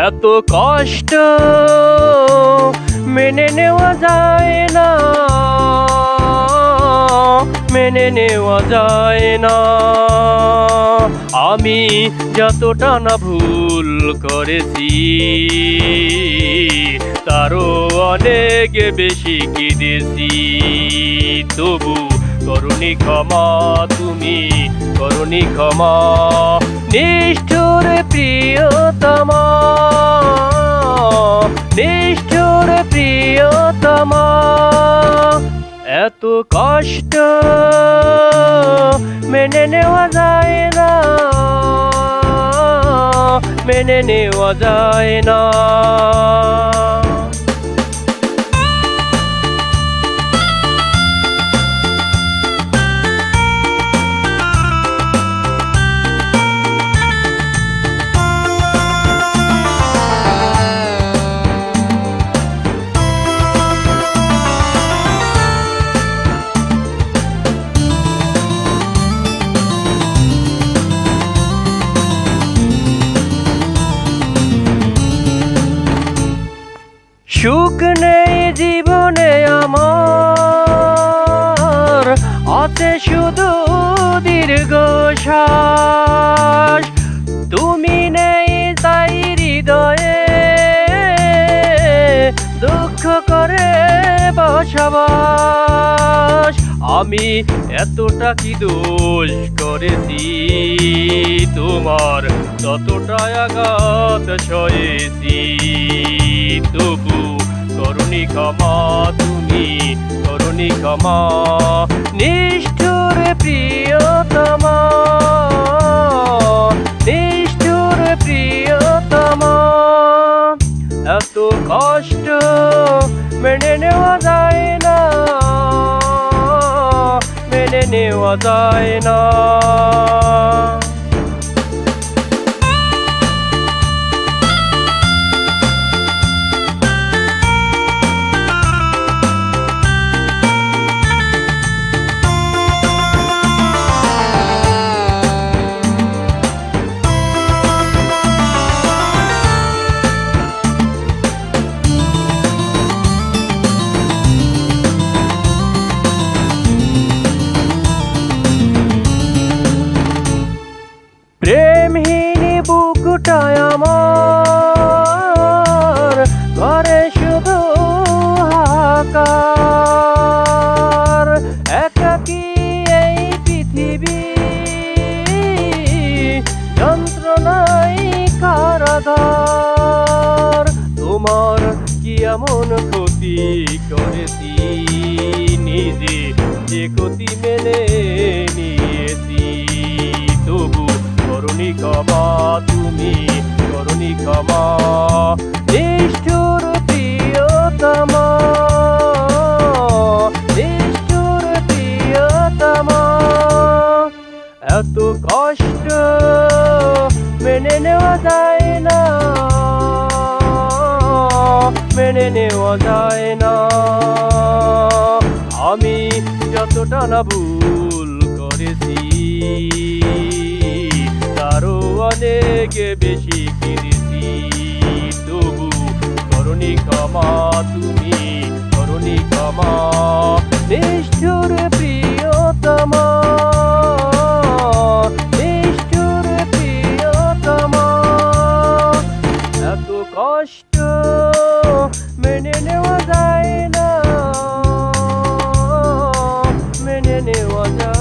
এত কষ্ট মেনে নেওয়া যায় না, মেনে নেওয়া যায় না। আমি যতটা না ভুল করেছি তারও অনেক বেশি কেঁদেছি, তবু করুণী ক্ষমা, তুমি করুণী ক্ষমা। নিষ্ঠুর প্রিয়তমা, নিষ্ঠুর প্রিয়তমা, এত কষ্ট মেনে নেওয়া যায় না, মেনে নেওয়া যায় না। সুখ নেই জীবনে আমার, আছে শুধু দীর্ঘশ্বাস। তুমি নেই তাই হৃদয়ে দুঃখ করে বসবাস। আমি এতটা কি দোষ করেছি, তোমার ততটা আঘাত সয়েছি, তবু করুণী ক্ষমা, তুমি করুণী ক্ষমা। নিষ্ঠুর প্রিয়তমা, নিষ্ঠুর প্রিয়তমা, এত কষ্ট মেনে নেওয়া যায় না, মেনে নেওয়া যায় না। প্রেমহীন বুকটায় আমার, ঘরে শুধু হাহাকার। একাকী এই পৃথিবী, যন্ত্রণায় কারাগার। তোমার কি এমন ক্ষতি করেছি, নিজে যে ক্ষতি মেনে নিয়েছি, তবু করুণী ক্ষমা, তুমি করুণী ক্ষমা। নিষ্ঠুর প্রিয়তমা, নিষ্ঠুর প্রিয়তমা, এত কষ্ট মেনে নেওয়া যায় না, মেনে নেওয়া যায় না। আমি যতটা না ভুল করেছি তারও অনেক বেশি কেঁদেছি, তবু করুণী ক্ষমা, তুমি করুণী ক্ষমা। নিষ্ঠুর প্রিয়তমা, নিষ্ঠুর প্রিয়তমা, এত কষ্ট মেনে নেওয়া যায় না, মেনে নেওয়া যায়